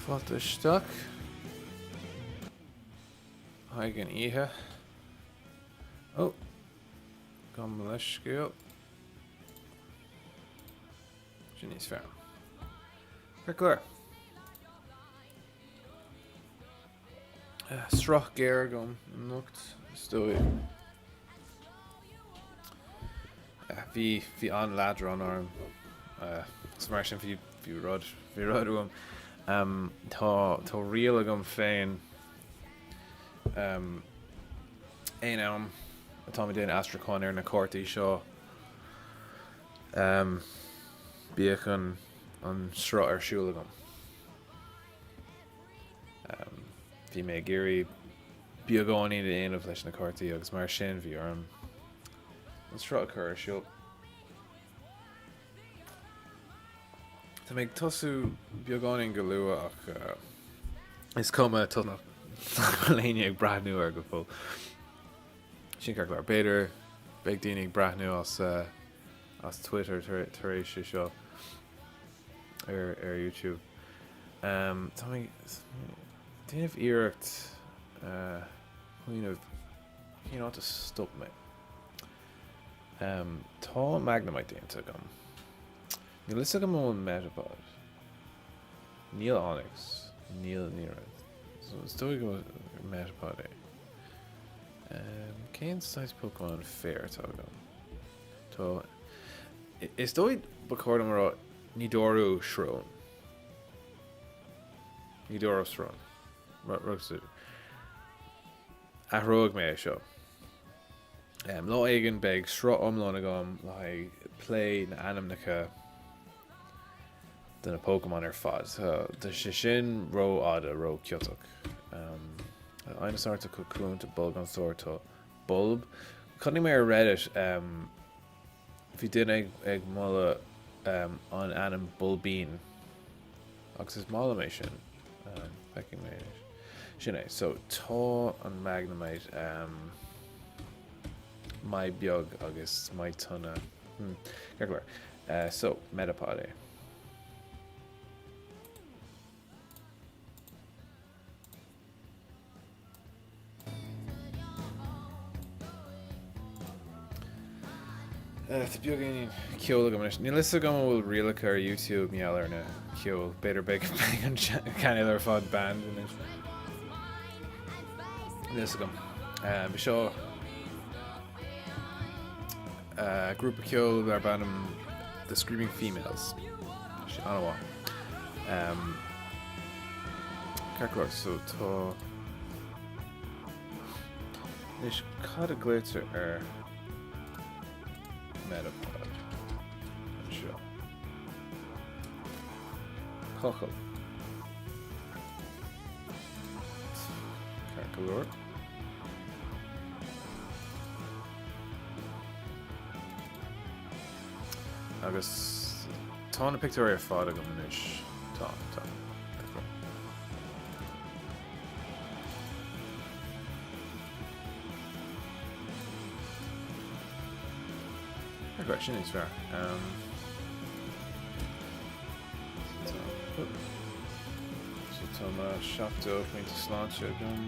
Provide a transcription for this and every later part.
Fáilte isteach. Haig an ihe. Oh. Gan leis scéal. Sin níos fearr. Clear. Srach géir gom nocht stoi. Bhí an ladra an arm. Smar sin bhí rud uam. Tá rial agam féin ein am atá mé déana astracán ar na Cártaí seo. Bíodh an srut ar siúil agam. Bhí mé géirí beagáiní de aanamh leis na Cártaí agus mar sin bhí arm an srut a chur ar siúil. Tá méid tosú beagáiní go luath ach is cuma tunach léine ag brathnú ar go fóil. Sin ceart leir beidir beag daoine ag brathnú as Twitter tar éis seo ar YouTube. Tá mé déanamh iirecht chuoineh cín áta stop mé. Tá Magnemite déanta agam. Ní lis agam ón Metapod. Níl Onyx. Níl Nírad. So it's dóigh go Metapod é. Cén size Pokémon fair tá agam. Tá... Is dóigh bacordam rá Nidorú Shrone. Nidorú Shrone. Rugsa. Athróg mé seo. Lá éigean beag srut omlán agam le play na animnacha den a Pokémon ar fad. Tá sé sin ró ada ró ciotach. Aina sárta cocoon to bulb an sórta bulb. Cunning mé ar Reddit bhí duine ag mula an anim bulbín agus is mála mé sin feici mé sin é. So tá an Magnemite mai beag agus mai tunna so Metapod é. Tá beag ceol agam leis. Ní lis agam bhfuil rialacha ar YouTube meall ar na ceol. Beidir beag an ceannail ar fád band. Lis agam. Bhí seo grúpa ceol ar bannam The Screaming Females. Sin anha. Cearclár, so tá... Is cad a gléite ar Metapod. Sure. Cochel. Carcalor. Agus tá na picture ar fád agam inis. Tá. Sin is fair. So tá seachta chuinte sláinte agam.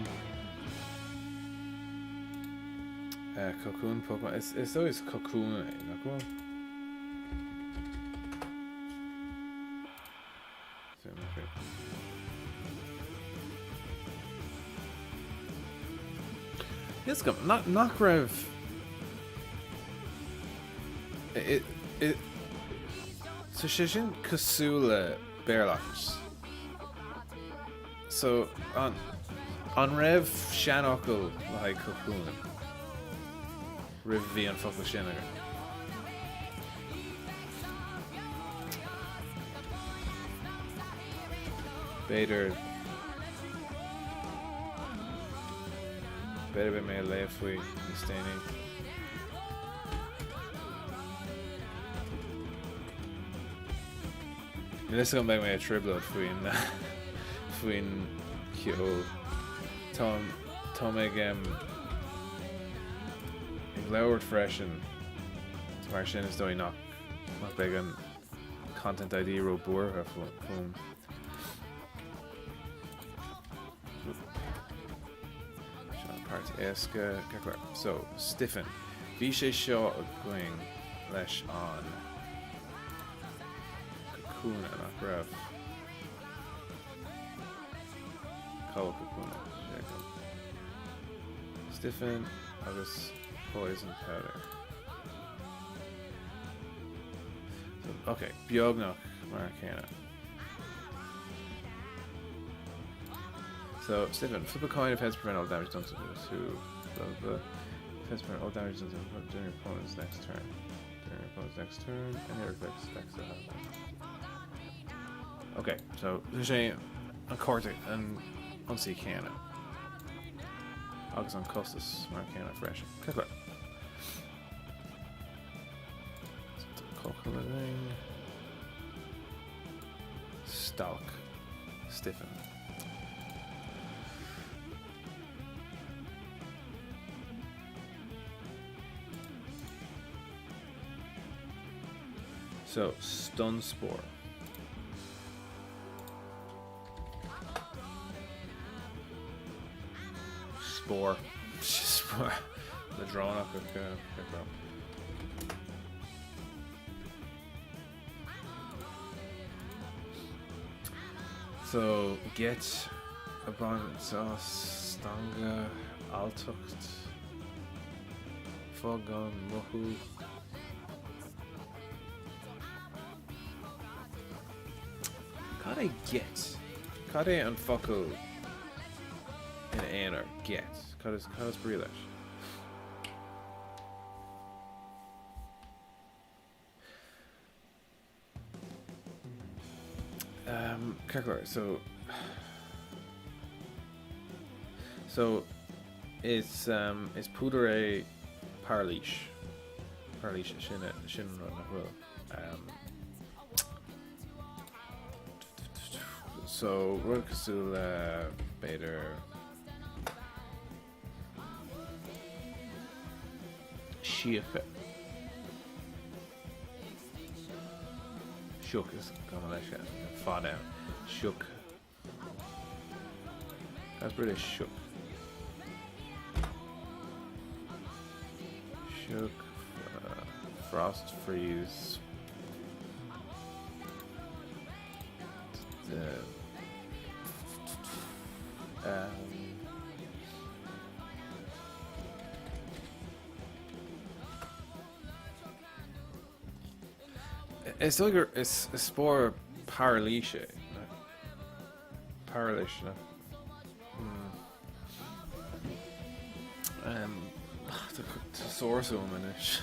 Cocoon Pokémon. It's always cocoon, nach go? Yes, go. Nach raibh so sé sin cosú le bearlachas. So an raibh seanachil le haid cocoon. Ribh bhí an focail sin agur. Beidir be mé léamh faoi níos déanaí. This is going to make me a triplet between Kyo Tom ag lowered freshen mar sin is dói nach big an content ID ro búr ar fún Éasca Caclar. So, Stiffen. Bhí sé seo a going leis an Cocoona nach raibh. Call Cocoona. Stiffen agus Poison Powder. So, okay, Beagnach Marcana. So, Stiffen, flip a coin if heads prevent all damage done to those who heads prevent all damage done to during your opponent's next turn. During your opponent's next turn, any other effects that happen. Okay, so there's a Cortic and Unsea Canna. Agus on Costas Marcana fresh. Click it. Cockling. Stalk. Stiffen. So, Stun Spore. Spore. Spore. The drawn up of So, get abundant sauce, stanga, altucht, fogon, mohu. Cad I get? Cad I an focal in anar get? Cad is brilliant. Kaklar, so it's Pudere Paralish. Paralish shin so Rodkasul Bader Shiafe Shook is going to fall down. Shook. That's British shook. Shook. Frost freeze. It's like it's a spore Paralish. Paralish. The source of them is.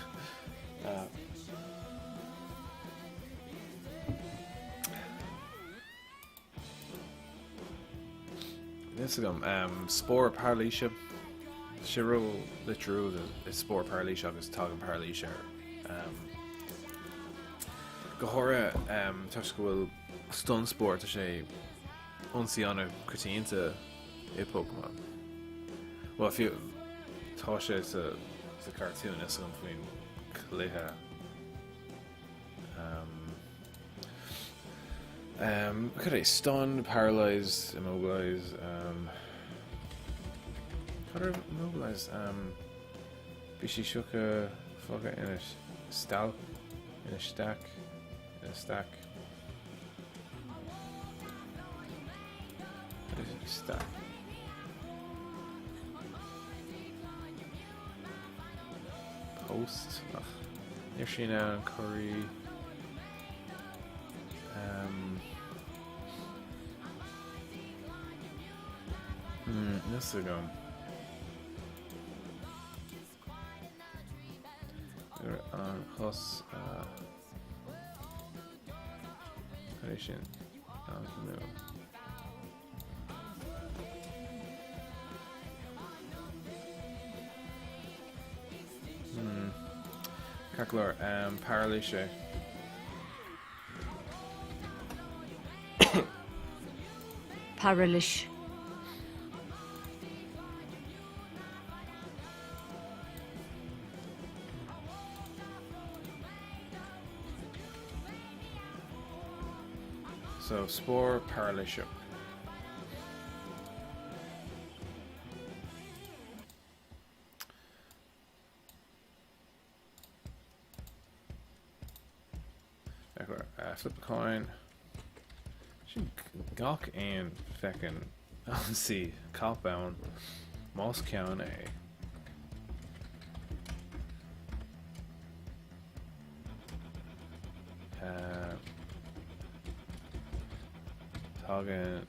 This is spore Paralish. Shiro literal is spore Paralish agus Táim Paralish. Gohora Tashkawil Stun Sport to say Unciana Critinta a Pokemon. Well, if you Tasha is a cartoon, it's something Kaliha. Could I stun, paralyze, immobilize? How do I immobilize? Bishishuka, Fuga in a stalk, in a stack. Stack. What is it? Stack. Post. Yoshina and Curry. This is going. We're on Hus. Creation. Kaklar, Paralish. Paralish. So Spore Paralish. Flip a coin. Should gawk and feckin' see cop down. Moss County. Talking.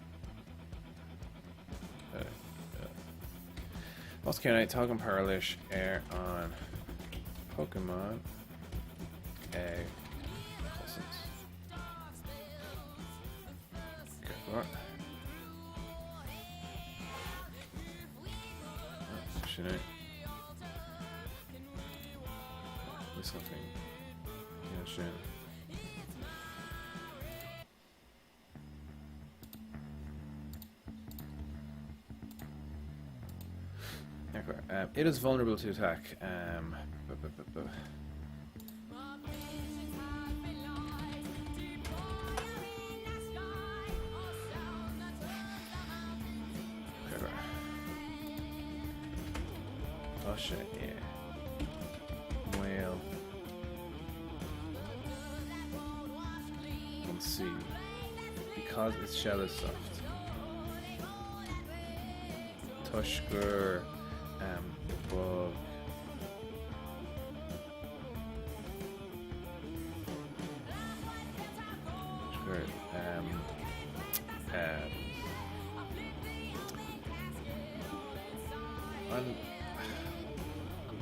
Moss County, Talking Paralish, Air on Pokemon. Cousins. Okay, what? Shit. There's something. Yeah, shit. It is vulnerable to attack. Oh shit, yeah. Well, let's see. Because its shell is soft. Tushgur, bug. Tushgur,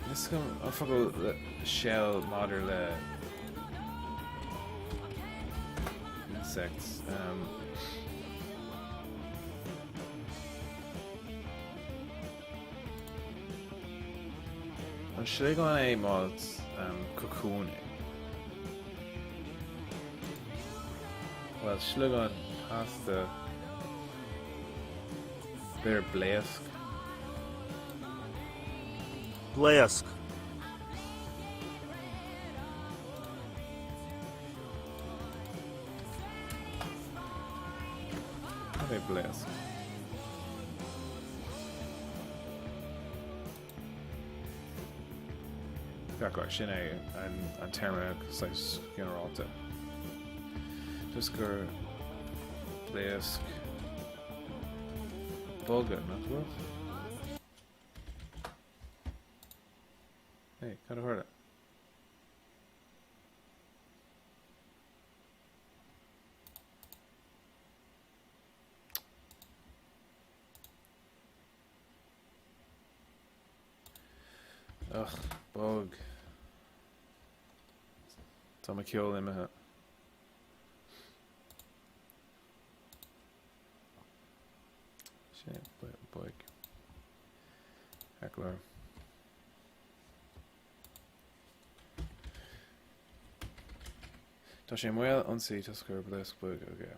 this is I forgot the shell model insects. Should I go on a mod cocoon? Well, should I go on past the bear blask? Blask. Okay, blask. Gaklar Shine and Terma Slice Generalta. Tusker Blask Bulga, not worth. Hey, kinda heard it. Ugh, bug. Tama kill him. Shit, bug. Heckler. Tashem well, unsee, Tusker, Blask, bug, okay.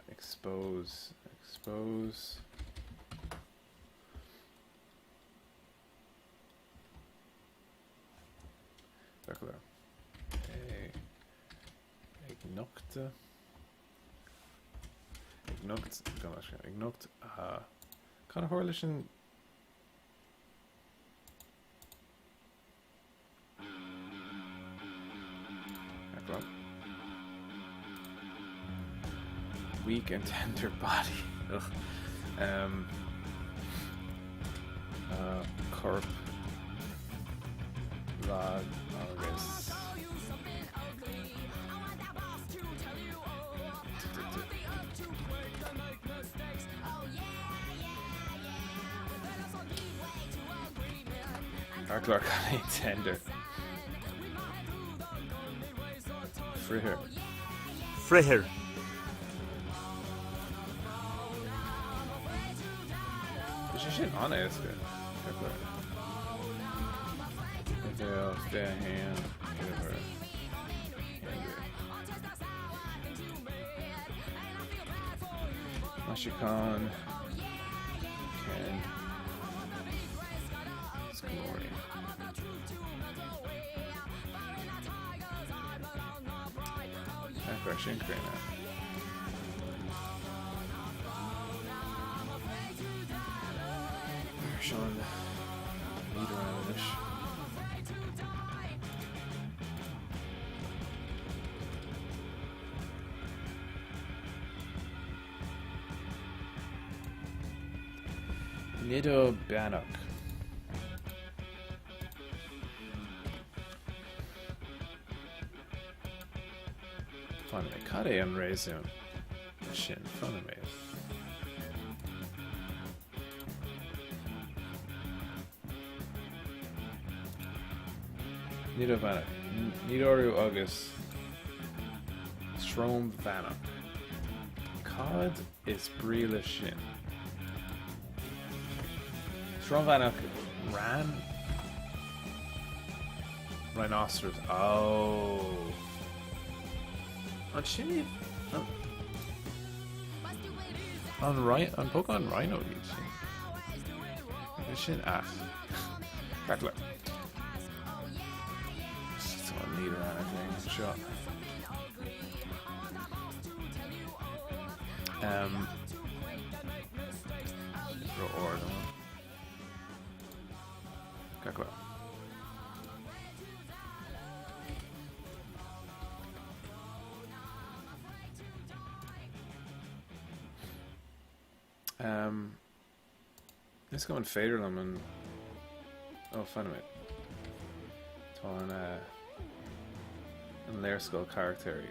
Expose. Circular. Ignokt. Kan horlichen. Weak and tender body. Ugh. Corp. Rod. August. Clark on a tender. Friher. Is she shit on it? Stay a hand. Whatever. Mashikon. Ken. It's glory. After I shouldn't create that. Sean. Lead around this. Nido Bannock. Fan me cad é an réasún sin fan mé. Nido Bannock. Nidorú agus Strom Bannock. Cad is bríle sin. Strom Bannock ran rhinoceros. Oh. On Shinny on Pokemon Rhino you Shin at Crackler. It's on leader on a thing shot. Throw order. Crackler. Let's go and fader them and fun of it. On layer skull character.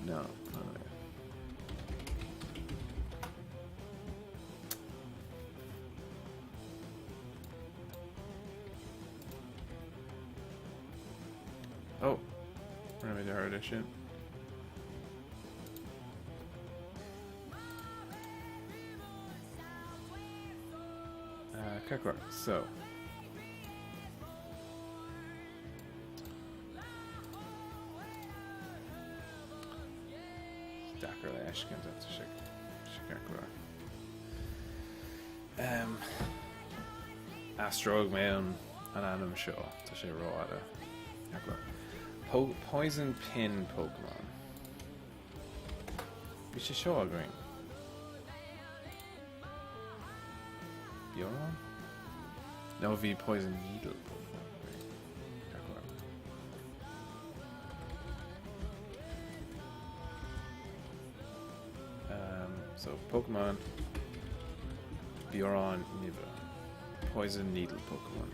No, fun of it. Oh, remember the hard shit. Kakor, so Dakar Ashkins at Shikakor. Astrog man an anime show to say Roada. Poison Pin Pokemon. We should show a green. Bjorn? No V Poison Needle Pokemon. So Pokemon Bjorn Niva. Poison Needle Pokemon.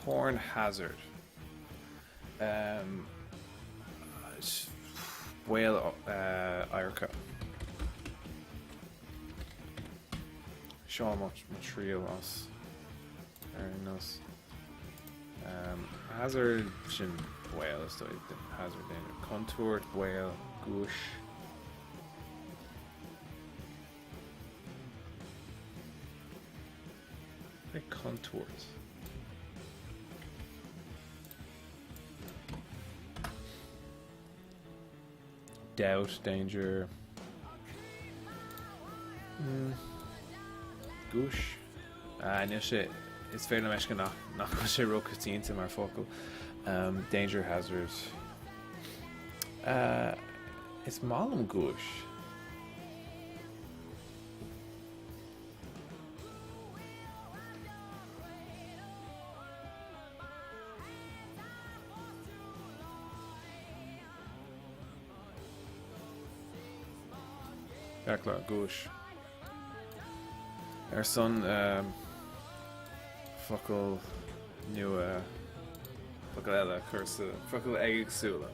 Horn Hazard. Whale Irka. Show much material us. Very nice. Hazard Shin Whale is the Hazard danger. Contoured Whale Goosh. Very contoured. Doubt, danger. Goosh. No shit. It's fair to mention not go say Rokateen to my focal. Danger hazards. It's Malum Goosh. Kakla Goosh. Our son Fuckle new Fuckle Ella curse Fuckle Egg Sula.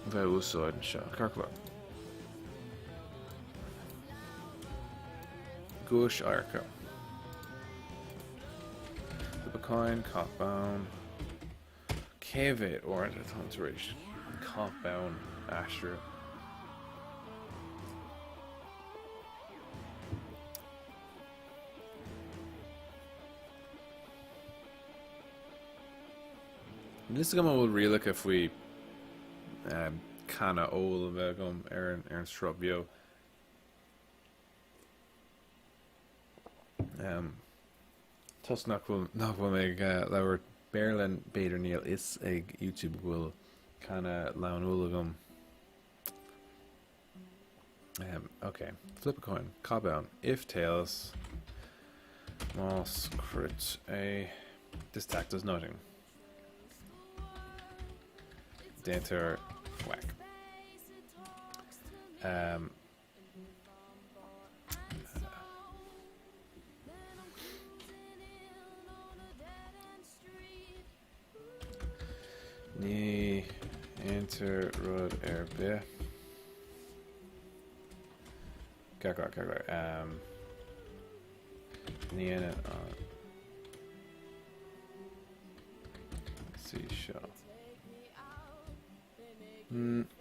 Very usod and shot. Kakla. Goosh Arca. The Bacoin, Copbound. Cavate Orange Hunteration. Copbound Aistriú. This is going to really look if we kind of old Aaron Strubio. Tus not will make lower Berlin Bader Neil is ag YouTube will kinda lawn ulagum. Okay. Flip a coin. Cob down. If tails. Moss crit a. This tack does nothing. Dainter whack. Ní enter rud be. Cagar. Ní ena let's see show.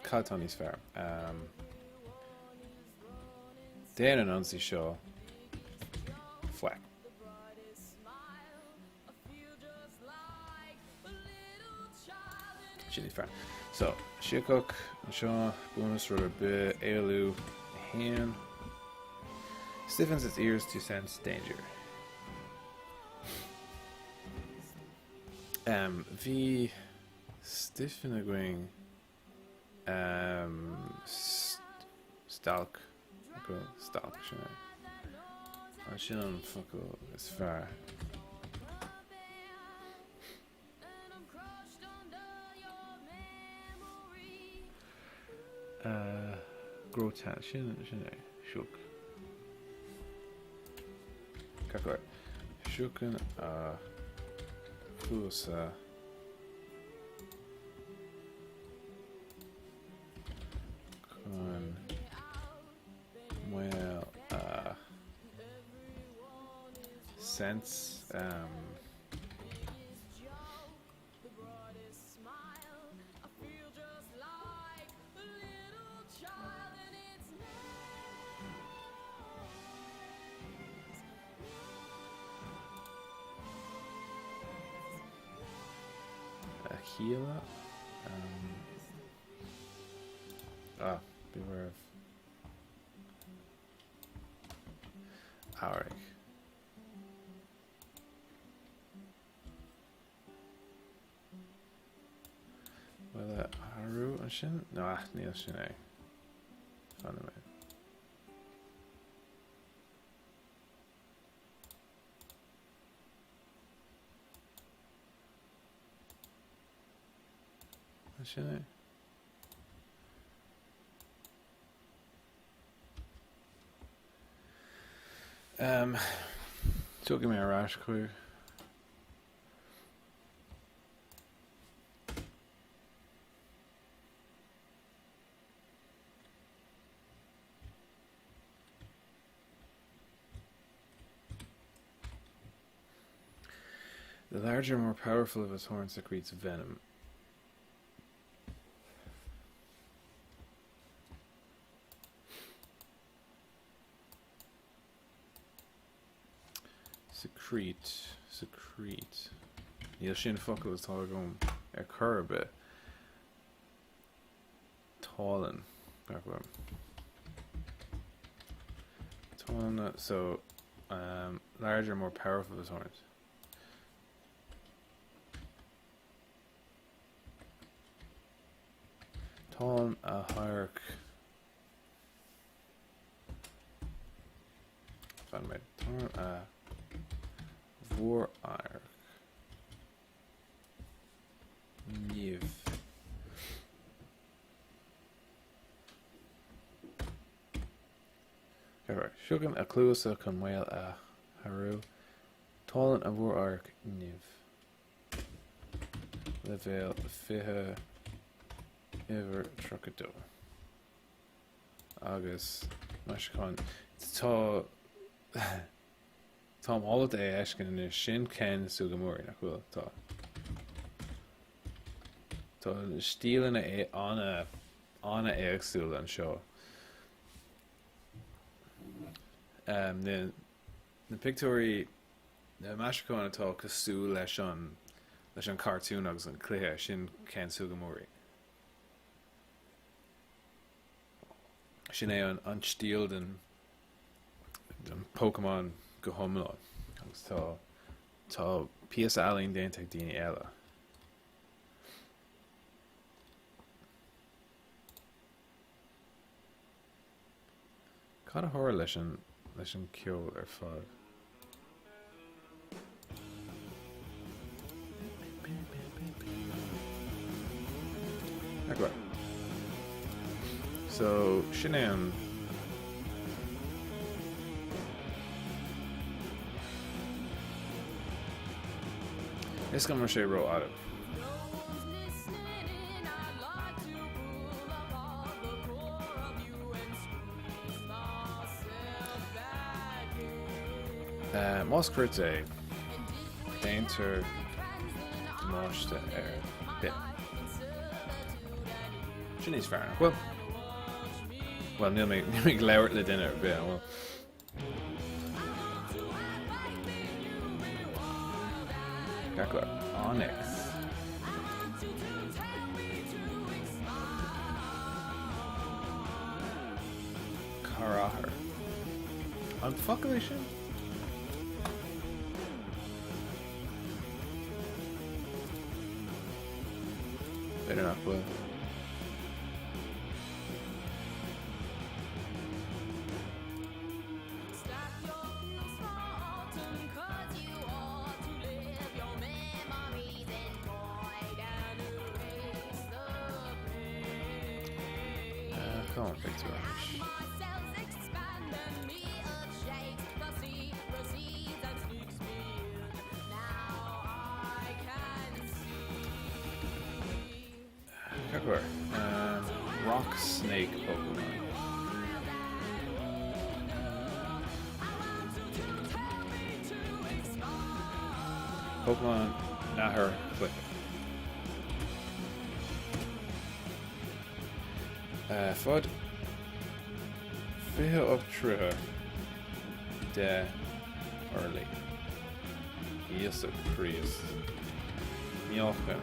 Cátán fair. Then an unsi show. Flack. Chili fair. So Shikok, Shaw, bonus rudder be, aistriú, hand. Stiffens its ears to sense danger. V stiffen a going stalk shine. I shouldn't fuck up as far. Grow tan shouldn't shook. Kakor. Shooken Fusa Con well sense Healer. Beware of Auric. Well, Haru and Shin? No, Neil Shinai. Found him. Shinai. So give me a rash clue. The larger, more powerful of his horn secretes venom. Secrete. Níl sin focail is tá gom chur a bit. Tálan. Tálan, so larger, more powerful as horns. Tálan a hierarch. Found my Tálan a Vor Ark Niv Shugan a Clusa con Whale a Haru Tolan a Vor Ark Niv Level Fiha Ever Trucado Agus Mashcon Tá Tom all é eiscin in sin cén sugamóí nach bhfuil tá. Tá stílanna é anna éagsúil an seo. Na pictóirí na meascán atá cosú leis an cartún agus an cléthe sin cén sugamóí. Sin é an stíl den Pokémon go homlá agus tá Píos alín déintach daoine eile. Cad a thóir leis an ceol ar fad. Okay. So, sin é an is go mar sé ro adam. Más cuirt é déantar máiste bit. Sin níos fearna. Well, níl mé leabhart le duine ar bit, well. Gacla Onyx. Carahar. An fucking sin? Better not will. Come on, Victor. Rock snake Pokemon. Pokemon Nahar Click. Fud Fihe up Triha De Early. Yes, a priest. Mjolka.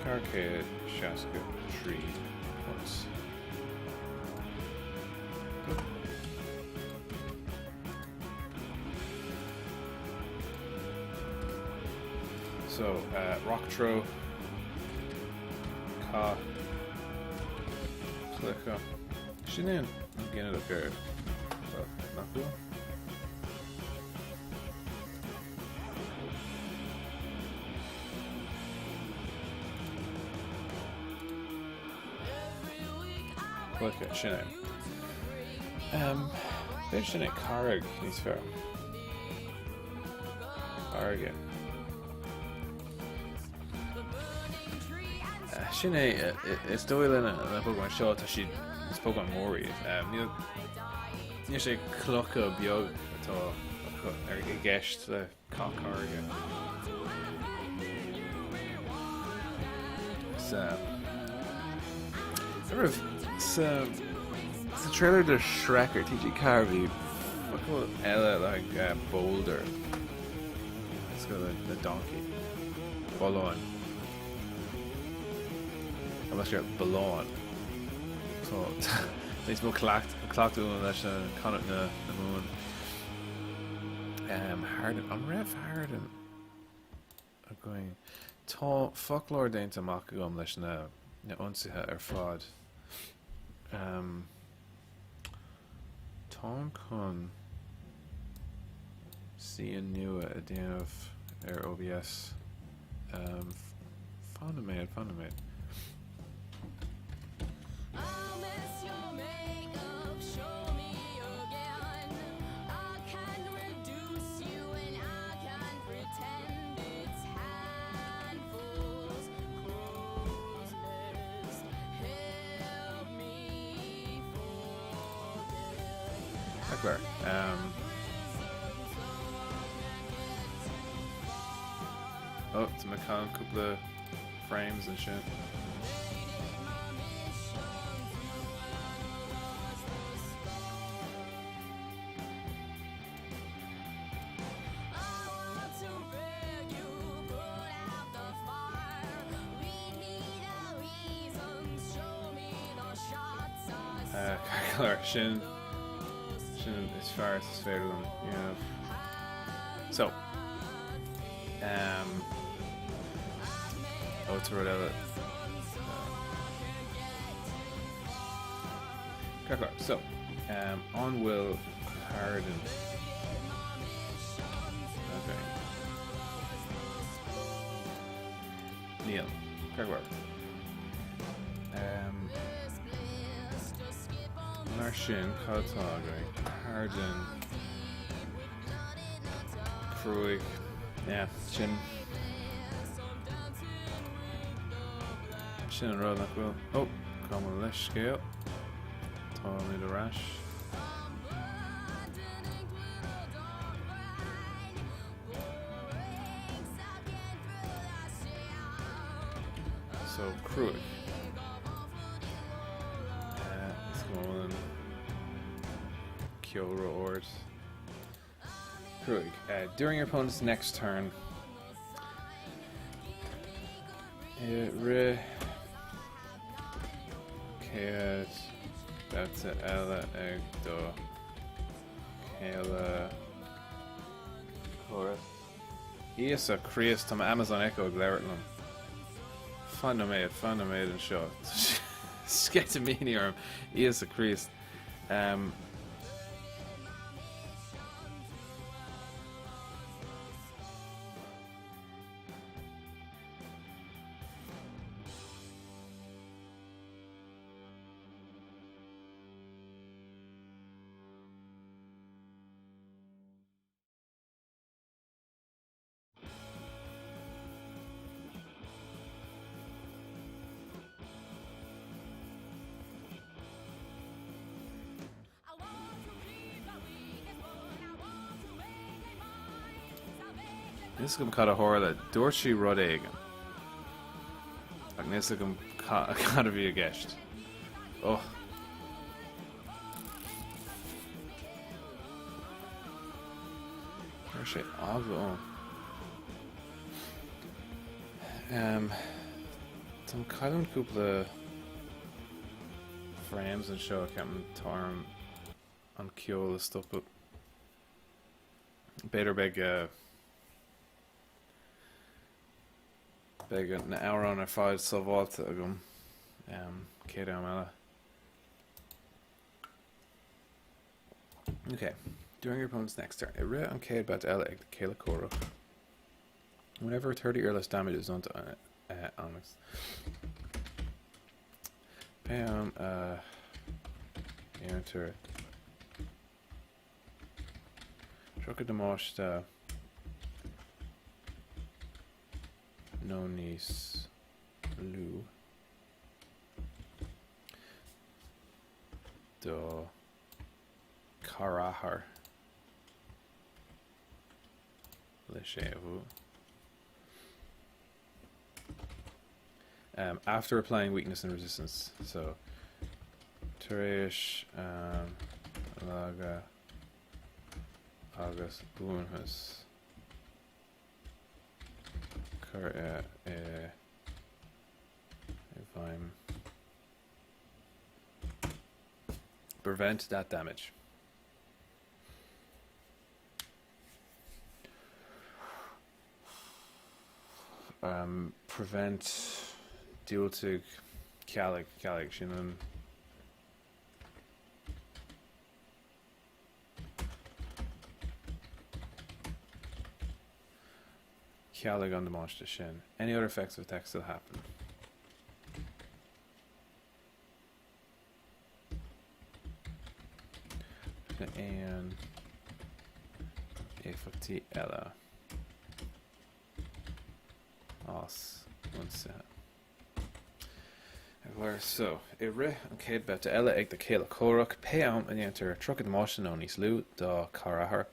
Carcade Shaska Tree once. So, Rocktro, Ka, Clicka. Shinin, I'm getting it up here. So, not cool. Clicka, Shinin. There's Shinin Karag, he's fair. Karag. Sin é is dóil in a Pokemon seo tá siad is Pokemon mórí. Níl sé clocha beag atá ar I gceist le cácarga. It's a trailer to Shrek or TG Carvey. Fuck Ella like Boulder. Let's go the donkey. Follow on. Unless you're below. So it's more clocked unless Connacht na moon. Harden. I'm Rev Harden. I'm going fuck Lord Dainta Makagum leis na unsithe ar fad. Tom chun Cian nua a déanamh ar OBS. Fanna méid. Clear. Oh, it's a McCann, couple of frames and shit. Sin as far as it's fair to them, yeah. So Oh, to Rodella. So, on will Harden. Okay. Neil. Crackbar. Marshin, Kaltagri, Harden, Cruig. Yeah, Shin and Rod will. Oh, come on, let's scale. Tommy the Rash. So, Cruig. Let's go on. Kyora Ord. Cruig. During your opponent's next turn, that's Ella Egdo Kayla Chorus. Yes, a Chris to Amazon Echo Glartlam. Fundamed and shot. Sketamini arm. Yes, a Chris. This is kind of horror. Dorchi Rodegen. This is gotta be a guest. Oh. Dorchi Aglo. Some kind of couple frames and show I can't turn on Kyola stuff, but better big an hour on a 5 Savalt agum Kato Mela. Okay. During your opponent's next turn, it read on Kate about Ella Kayla Koro. Whenever 30 or less damage is done to Onyx. Bam, enter it. Troca de Mosta. No niece Lou. Do Karahar. Leshevu. After applying weakness and resistance, so Teresh, Laga, August, Boonhus, if I'm prevent that damage. Prevent dual to Calig Shinnon. Calig on the monster Shin. Any other effects of attack still happen. And T Ella. Os. One set. So, Ire an céad bet eile ag de céile córach, pe am an enter trucad motion on is lú da carahar,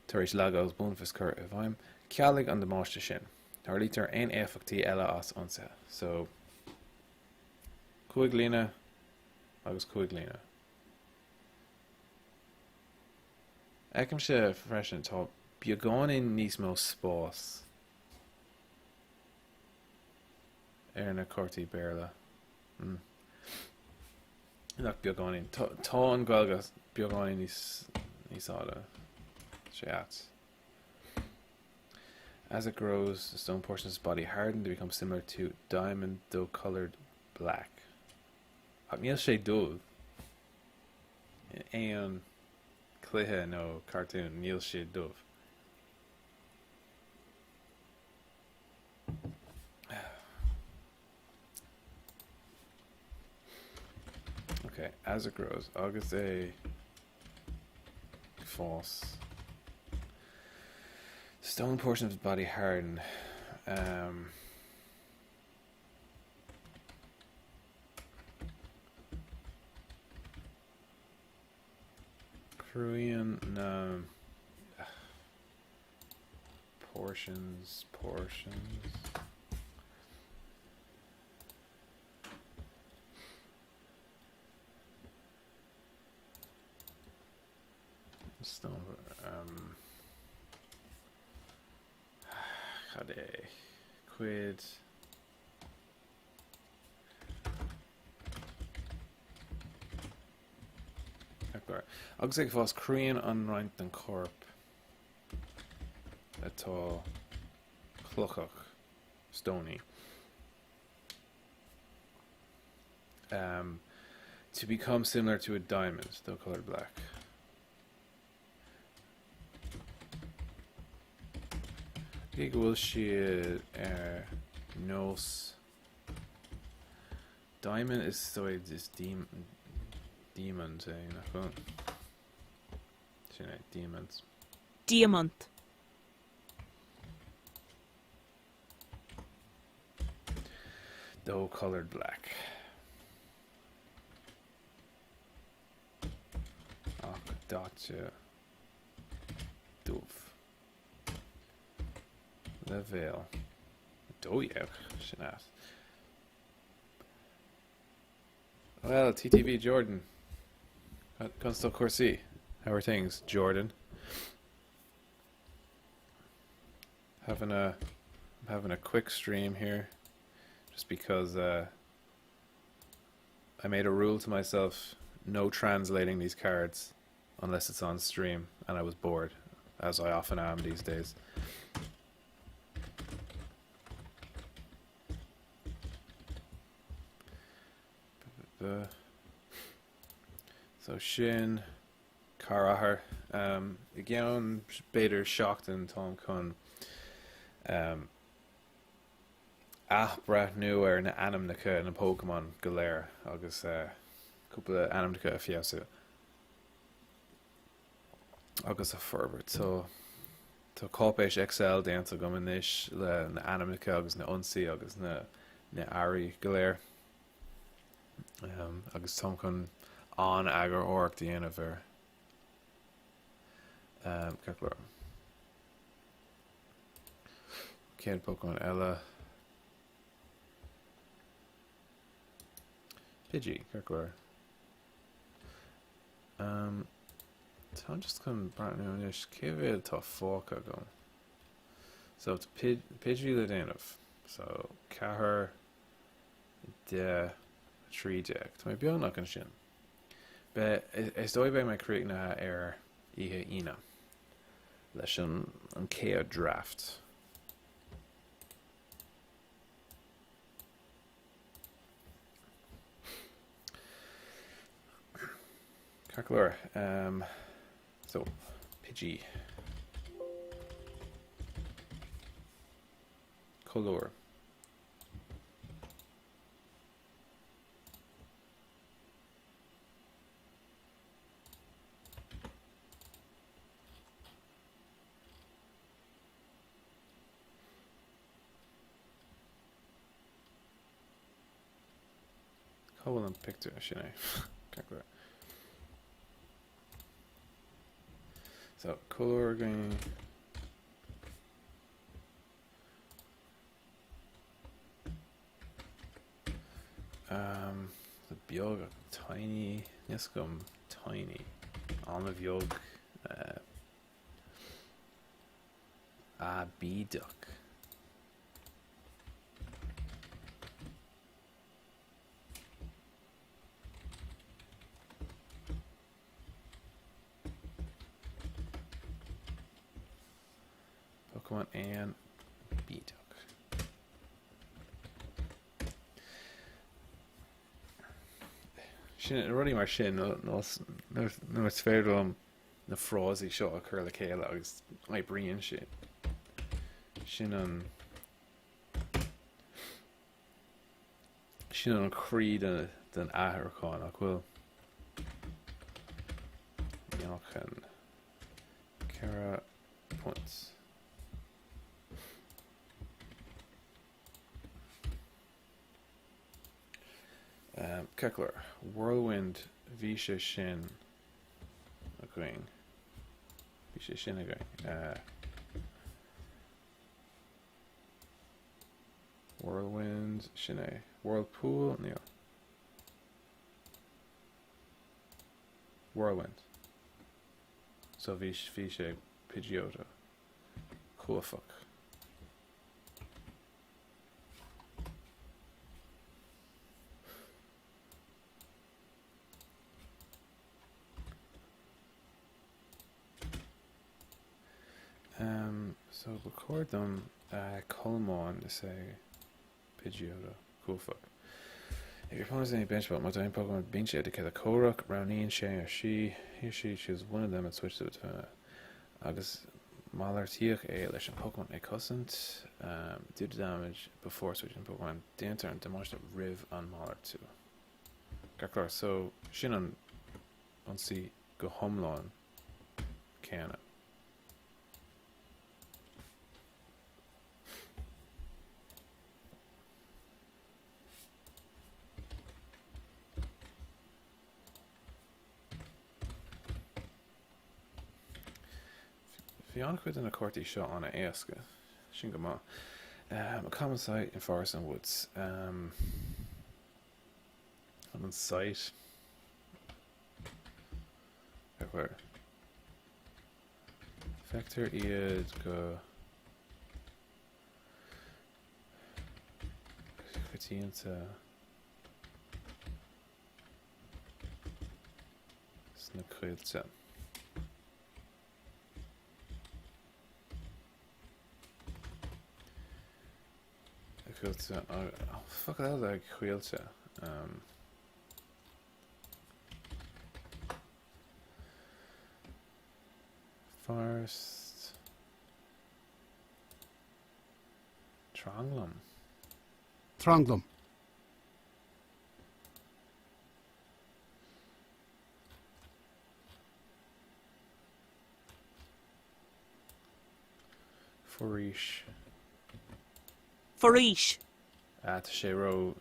tuéis lagos búnfas cur a bhaim, cealig an de máiste sin. Tar lítar ein éfachtaí eile as ansa. So, cuaig lína agus cuaig lína. Ecam se freisin tá beagán níos mó spás na Cártaí Béarla. Nach beagán tá an ghilgas beagán níos áda sé at. As it grows, the stone portion of its body hardened to become similar to diamond, though colored black. Níl sé dul. Éon cluiche nó cartoon, níl sé dubh. Okay, as it grows, agus é false. Stone portion of his body hardened. Korean, no. Portions. Stone, Chade. Quid. Agus ag fás Korean unraint an corp. Atá clochach stony. To become similar to a diamond, though colored black. Ag bhfuil siad nós. Diamond is demon nach go. Sinné demons. Diamant. Though colored black. Ach dáte dúf. Level. Dóiach sin as. Well, TTV Jordan. Constal Corsi. How are things, Jordan? I'm having a quick stream here, just because I made a rule to myself: no translating these cards unless it's on stream, and I was bored, as I often am these days. So Shin Carahar again Bader shocked and Tom Kun Bra nu na animnacha na Pokémon Gaeilge agus couple animnacha a fiasú agus a Ferbert so to Copéis XL déanta go manis le na animnacha agus na Unsi agus na Ari Gaeilge agus Tom Kun an agur orc the end of her Kekler Kid Pokemon Ella Pidgey Kekler so I'm just gonna brand new ish give it a fork go so it's Pidgey the Danov so Cahar de tree deck to my be not gonna shin but it's the way by my creating na error ihe ina leis an céad draft Calculor so Pidgey Color Cole and Picture, shouldn't I? So, color going. The biog tiny, niscum tiny, olive yolk, a bee duck. Pokemon and sin rudí mar sin nó is féidir am na frásí seo a chur le chéile agus bríonn sin an chrí den athraáin ach bhfuil meáchan ceithre points. Kekler, whirlwind bhí sé sin a going. Bhí sé sin a going. Whirlwind sin é. Whirlpool, níl. Whirlwind. So bhí sé Pidgeotto. Cuafuck. So record them Colmon to say Pidgeotto. Cool fuck. If your opponent has any bench belt, my Táim Pokémon bench it to kill a Korok, Rowneen, Shay, or she. He or she choose one of them and switch to it. Agus Malar Tiach a leis an Pokémon a cosint. Do the damage before switching Pokémon. Then turn demolish the Riv on Malar 2. Gaklar, so Shin on C go Homlon Canna. Bhí ancuid in a Cártaí seo anna éasca sin go maith. A common site in Forest and Woods. On an site where Vector iad go Cotínta sna cuilte. Fuck it out like Gaeilge. Forest Tronglum. Forish. Farish. Tá sé ró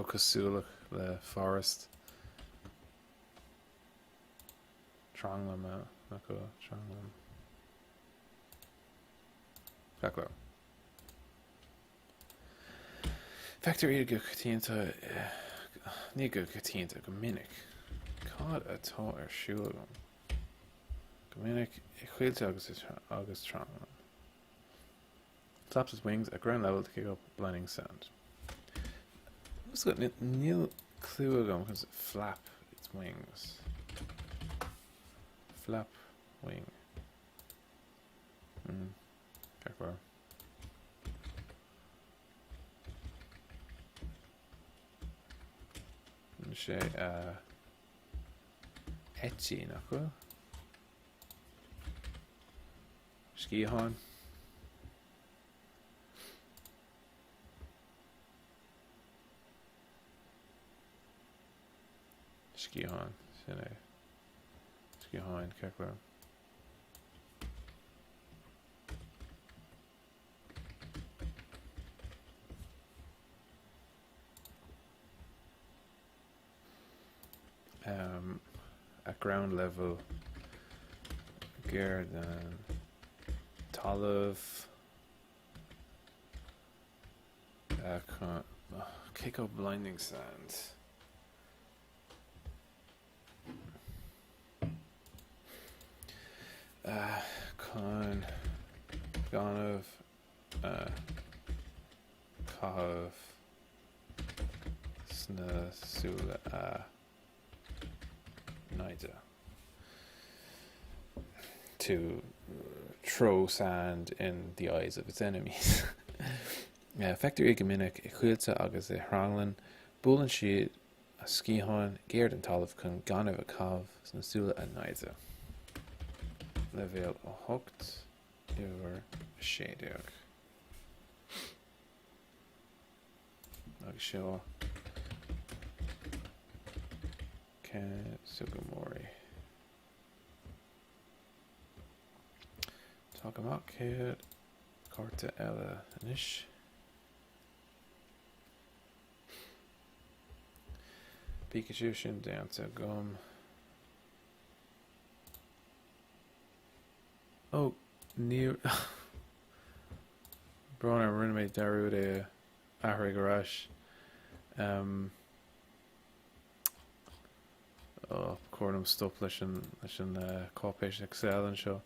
cosúlach le Forest. Tranglam na go Tranglam. Feclo. Vector iad go Cotínta ní go Cotínta go minic. Cad atá ar siúla gom. Go minic I chuilte agus Tranglam. Flaps its wings at ground level to kick up blinding sound. What's got nil clue agam because it flap its wings. Flap wing. Careful. Sé etchi nako. Skihan. Skihan, sinné. Skihan, Kekler. At ground level, Gerd and Talav. Kick up blinding sand. Con Ganov Kahav Sna Sula Naida to throw sand in the eyes of its enemies. Factory Gaminik Equilta agus Hranglan Bull and Sheet a scíháin géir an talamh chun ganmh a cabh sna súla a naide. Levéal ó 8 iwwer 6. Agus seo Sugimori. Tá amach céad carta eile inis. Pikachu sin déanta gom. Oh, níor Brona rinne méid darú é ahraigh arás. Cuairm stop leis an cápéis Excel an seo.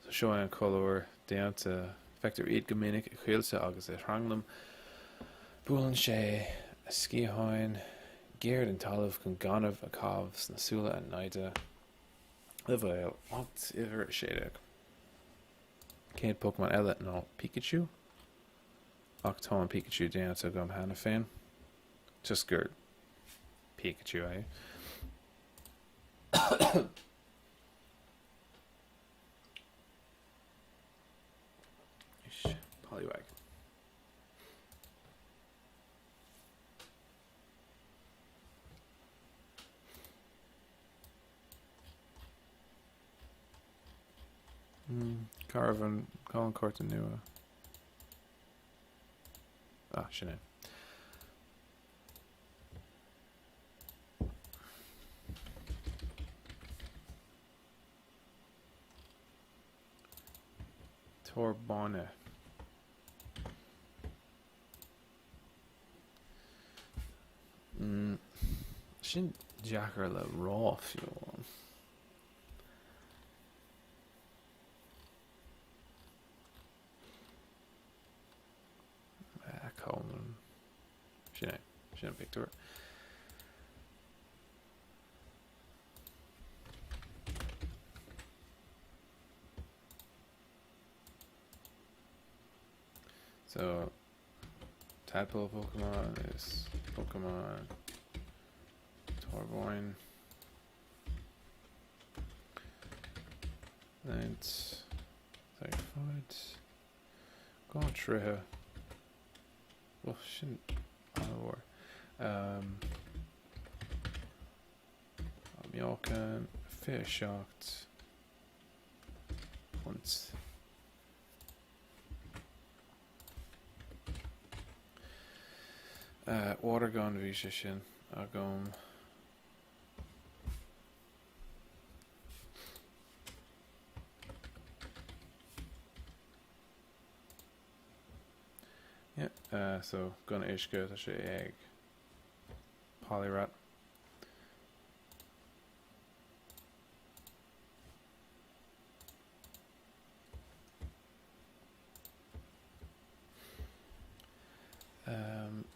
So seo an color déanta feictar iad go minic a chuilsa agus é ranglam. Búlann sé a scíháin géir an talamh chun ganmh a cabh sna súla a naide. Levéal 8 iwwer 6. Céad Pokémon eile ná Pikachu. Ach tá an Pikachu déanta gom hena féin. Just gur Pikachu é. Poliwag. Caravan, Colin Corton nua. Sinné. Torbonne. Sin Jacker le rá fiúin. Coleman. Sinné picture. So tadpole Pokemon is Pokemon Torboin. Lance 35. Go on Treha. Well, shouldn't war. Mjolkan, Fair Shocked. Once. Water Gun Vishishin. Agum. Yeah, so gonna ishka to egg. Polyrat.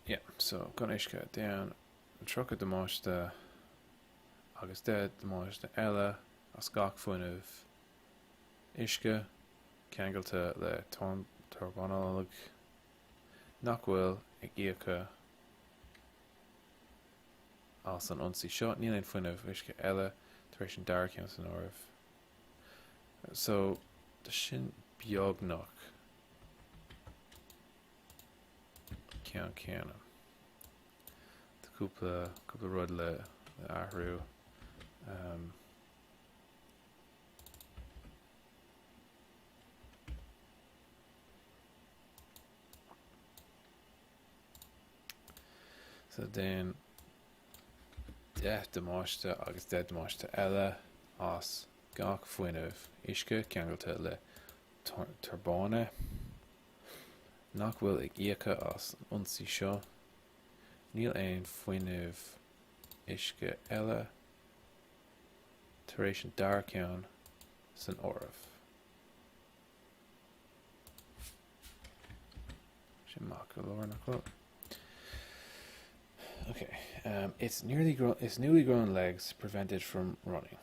Yeah, so gonna ishka down. Truck at the mosh the August dead, the mosh the Ella, a skak fun of ishka, kangle to the Torbonolog. Nachhfuil ag íocha as an ionsaí seo, níl aon fuinneamh uisce eile tar éis an dara ceann san áireamh. So tá sin beagnach ceann ceanna. Tá cúpla rud le aithriú. So then de máiste agus de máiste eile as gach fuinneamh uisce ceangailta le Turbáne. Nach bhfuil ag íocha as an ionsaí seo. Níl aon fuinneamh uisce eile tar éis an dara ceann san áireamh. Sin mac go leor nach bhfuil. Okay, its newly grown legs prevented from running.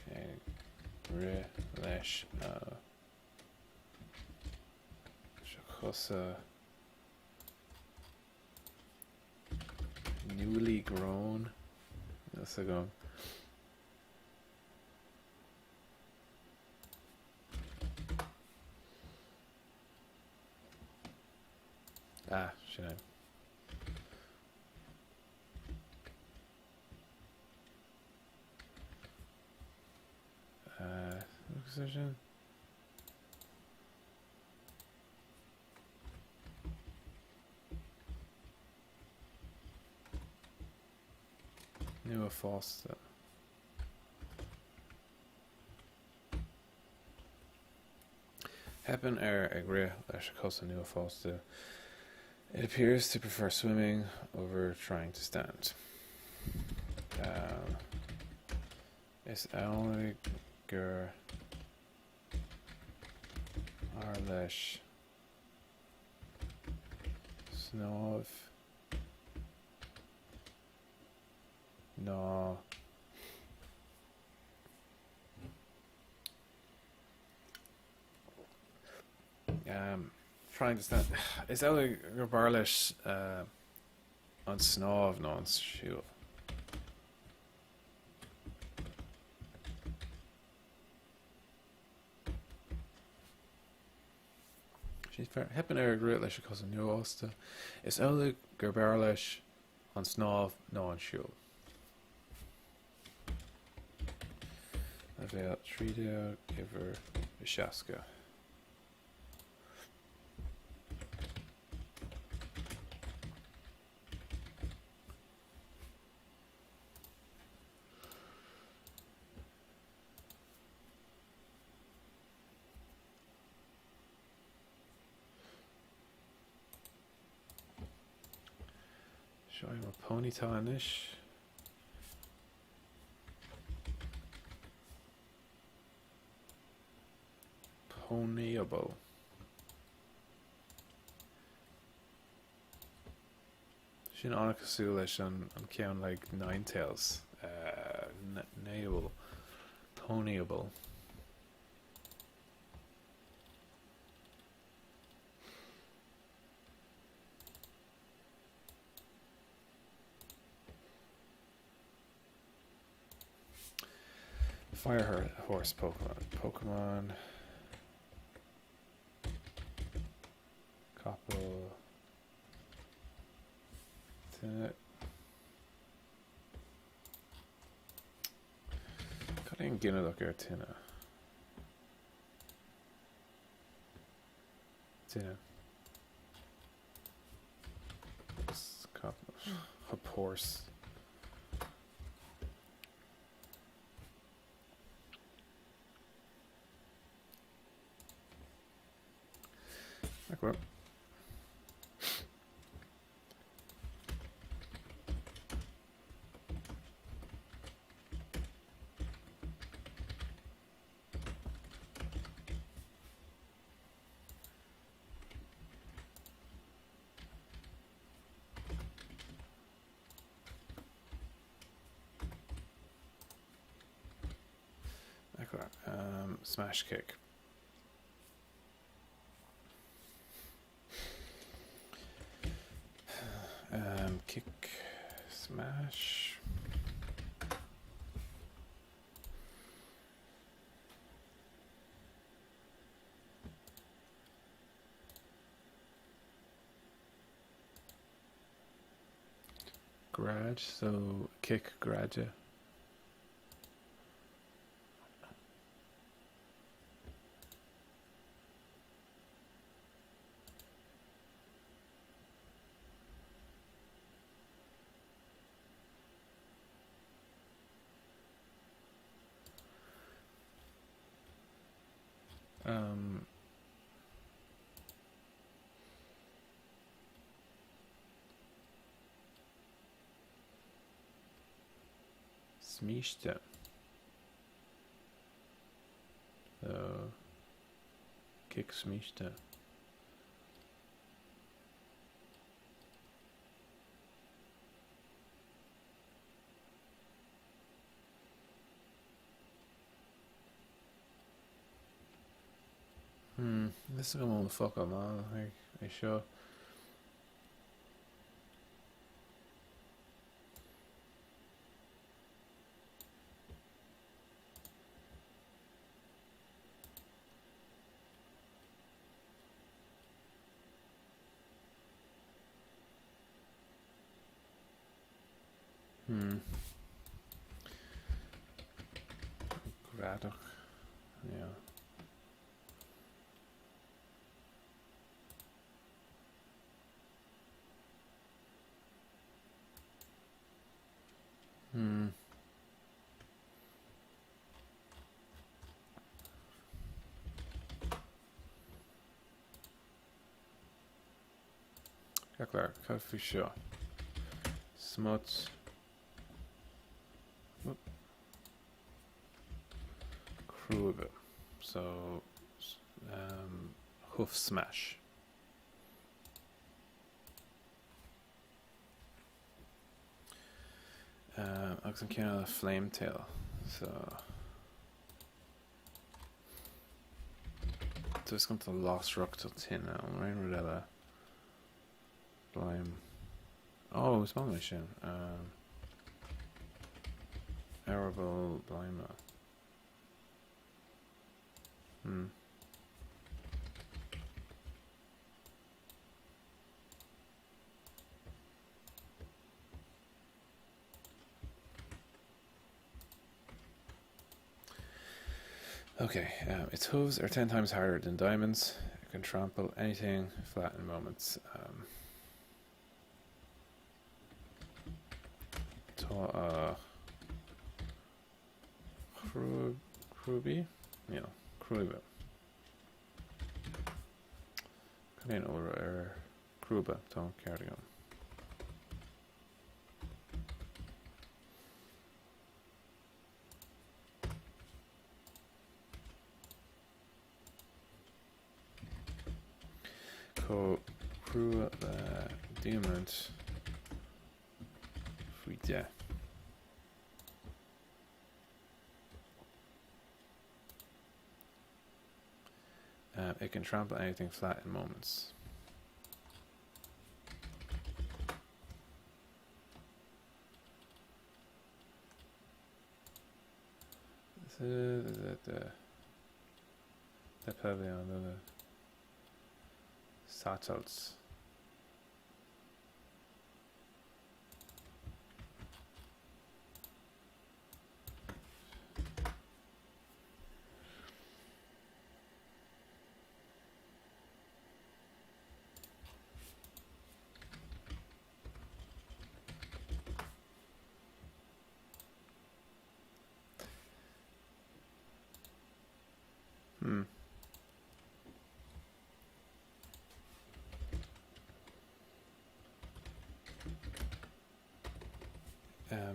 Okay, leis cos newly grown. That's a go. Ah, shit. Position. New Foster. Happen agree leis cosa New Foster. It appears to prefer swimming over trying to stand. Is only gur Arlesh Snov No trying to stand is only gur Barlish on Snov no on Shield. She's heppin great leis cos an nuásta. Is only gur bear leis an snáb ná an siúl. A bheith tríide iver i seaca. Show him a ponytail-ish. Ponyable. Sin anna cosú leis an ceann like Ninetales. Nail. Ponyable. Fire horse Pokemon. Couple. Cutting Ginnock or Tina. Couple. A horse. Well. Smash kick. Kick, smash. Garage, so kick garage. Smíiste. So, kick smíiste. This is going to fuck up, man. é seo. Gradach. Ja. Ja klaar, ik ga even seo. Smut. Cruibe. So hoof smash. Agus an ceann flame tail. So dus komt een lost rock tot in now. Rain Rodella. Blime. Oh, it's my mission. Arable Blima. Okay, its hooves are 10 times harder than diamonds. It can trample anything flat in moments. Cruby? Yeah, Cruibe. Canadian over Cruba, Tom Cardigan. Crew Diamond Fuite. It can trample anything flat in moments. The pavilion, the Sattles.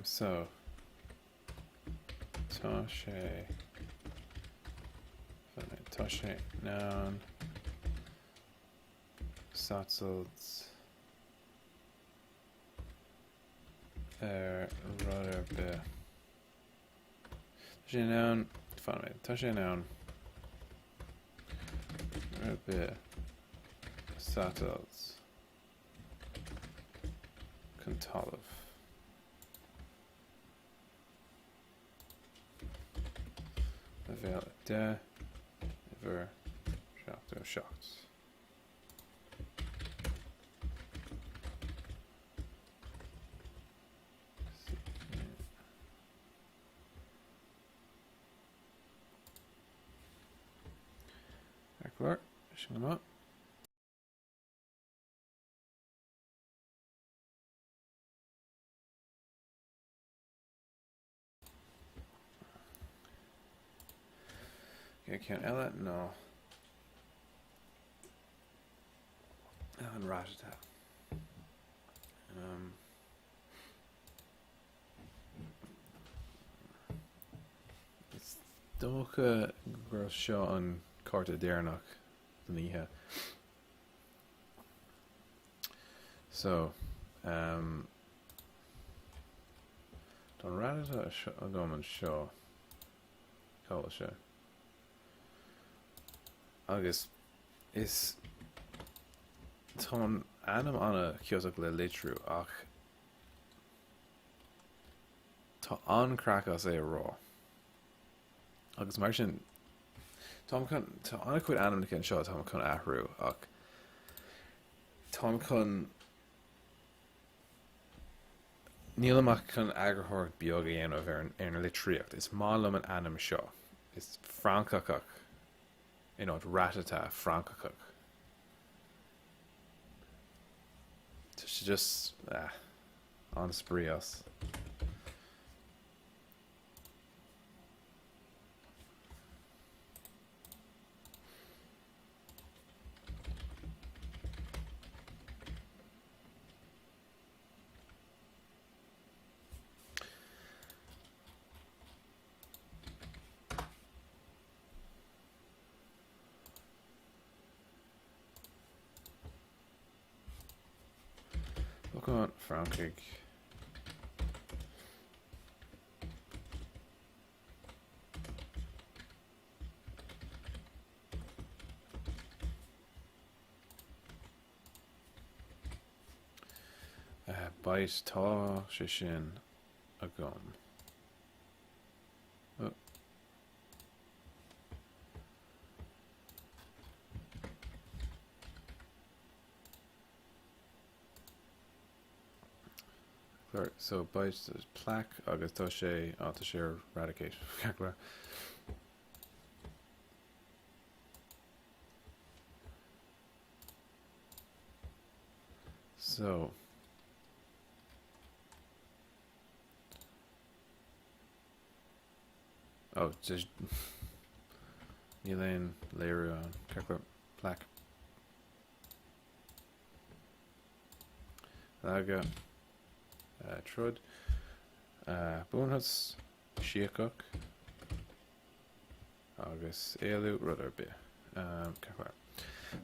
So Toshe noun Satzels Rudder be Toshe noun Toshe noun Rudder Sattles Contolive. Vel de ver shots. Klaar, zing hem op. Can Ella? No. And Rajata. It's Doka Gross Shaw on Carta Dernach Niha. So, Don Rajata Goman Shaw. Call it Shaw. Agus is Tá anam anna ciosach le litriú ach tá ancrachas é rá. Agus mar sin tá anna chuid anam cin seo tá chun ahrú ach tá chun níl amach chun agurthóir beag a dhéanamh ar an litríocht. Is málam an anam seo. Is francachach. Ratata francachach. It's just on spree us. Pokemon Frankig. Bite tá sé sin a gom. Oh. So bite is plaque agus tá sé tá sé eradicate. So just Elaine layer on Kakla plaque. Laga Trud Boonhuts Shiakuk August Elu Rudder Be Kakla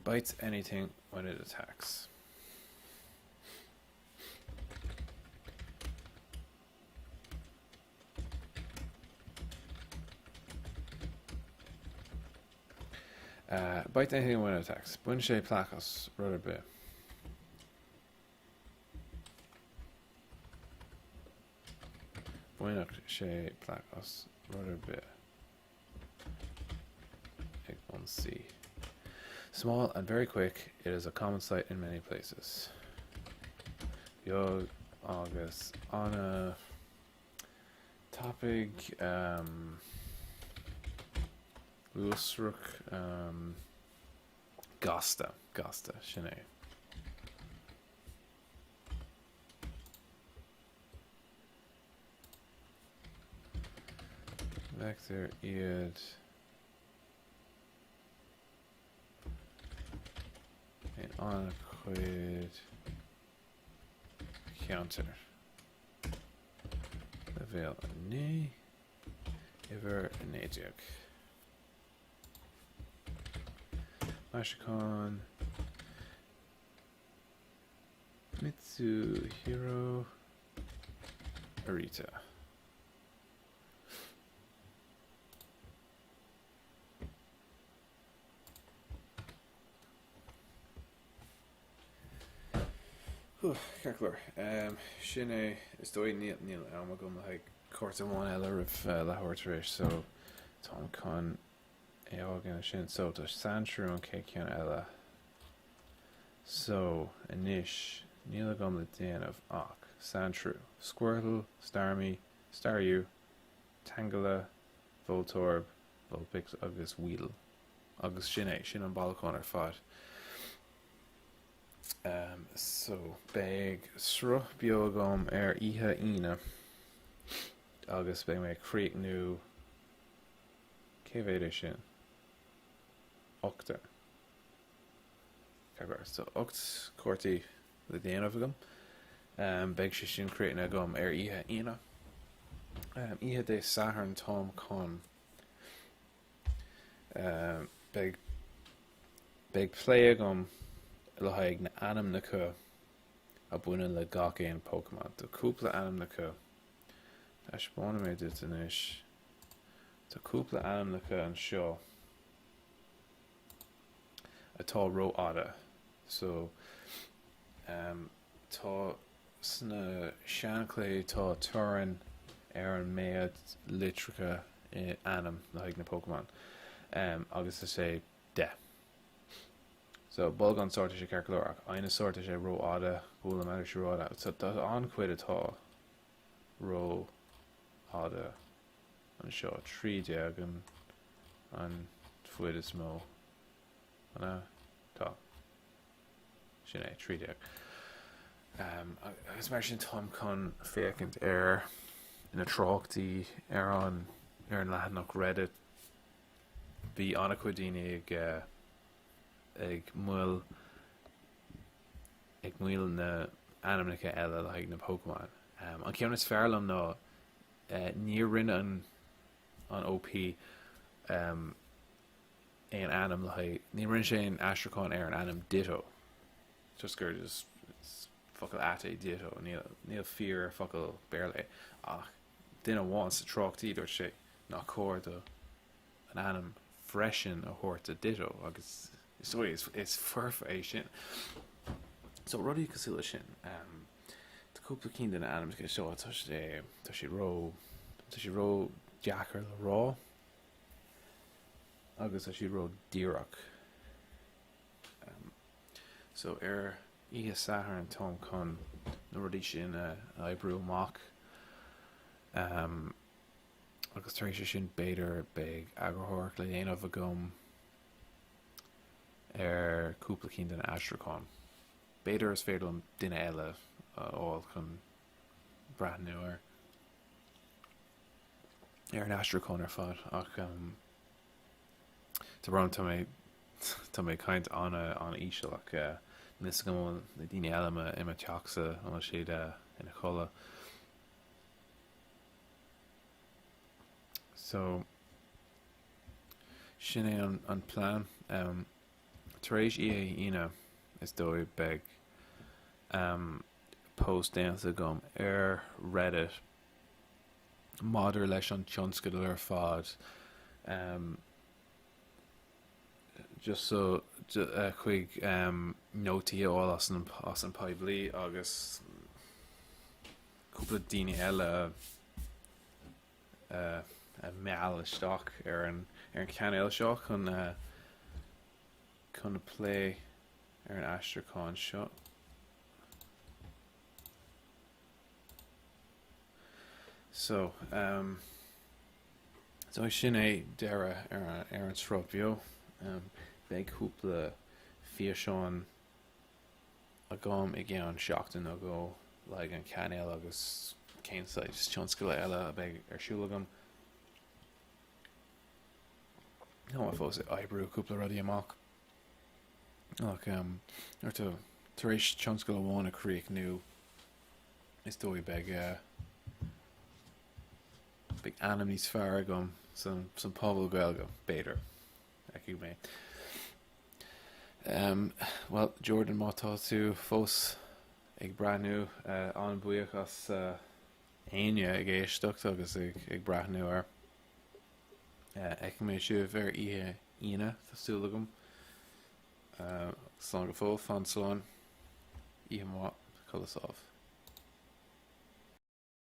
bites anything when it attacks. Bite anything when it attacks. Bun sé placas rudder be. Buinach sé placas rudder be. Egg 1C. Small and very quick, it is a common sight in many places. Yog August on a topic Lusruk Gasta Shine. Vector Iad and on quid counter. Avail a knee ever an Adiak. Mashikon Mitsuhiro Arita. Kakler. Shine is doing neil Almagum like quarter one eller of Lahortrish, so Tom Con Eogan Shin so to Sanshru and Kekian Ella. So Anish Nilagum the Dan of Ak, Sanshru, Squirtle, Starmie, Staryu, Tangela, Voltorb, Volpix, August Weedle. August Shin on Balcon or Fought. So beg sru biogum iha ina August beg me creek new cave edition Octa. So Oct Corti the end of them. Beg shishin creating a gum iha ina. Iha de Sahar Tom Con. Beg play a gum. Lahaig na anam na ku a buna le gake and Pokemon. The couple anam na ku. Dash bona me dit anish. The couple anam na ku and show. A tall ro ada. So tá sna seanclé tá turan ar an méad litricha anam na Pokémon. Agus is sé de. So bolgan sorta sé cearclór ach aine sorta sé ró áda bhla me sé ráda. So tá ancuid atá ró áda an seo trí deag an fuid is mó. Anna tá sin é trí deag. Agus mar sin tom chun fécint ar ina tráchtaí ar an leathanach Reddit bhí anna chuidíine ag muil na animacha eile le na Pokémon. An ceann is fearlam ná ní rinne an OP an anam le ní rinne sé an aistriúáin ar an anam ditto. Just gur just focail ate ditto níl fear focail béirle ach duine bháin sa tráchtaí dúirt sé ná cóir an anam freisin a thuirt a ditto agus sorry is furfa é sin. So rudí cosúla sin tá cúpla cín den anam go seo tá sé ró deachar le rá agus tá sé ró díreach. So ar ihe sahar an tom chun na rudí sin aibriú amach agus tar éis sin beidir beag agurthóir le dhéanamh a gom ar cúpla cín den aistriúáin. Beidir is féidir an duine eile áil chun brathnú ar an aistriúáin ar fad ach tá bram tá mé caint an ísisiil ach níos go na daine eile imime teachsa an siad ina chola. So sin é an plán. Tar éis ine is dóibh beag post déanta gom ar Reddit madidir leis an tionscadal ar fad just so chuig nótaí aáil as an poiblí agus cúpla daoine eile a meall isteach ar an ceann seo chun a play ar an aistriúáin seo. So sin é deire ar an srópio beag cúpla fiasáin a gom i gceann seachtain a go le an ceann agus céinsa tionscadal eile a beag arsúlagam. No fós aibriú cúpla rudí amach. Ach ar tar éis tionscadal amháin a chríoch nu is dóibh beag anam níos fearr agam san pobl Gaeilge beidir ag mé. Well, Jordan mátá tú fós ag brathnú an buíoch as aine ag éisteacht agus ag brathnú ar ag mé siúh ar ihe ine tásúlagam slán go fó fan slán ihe má cholas ábh.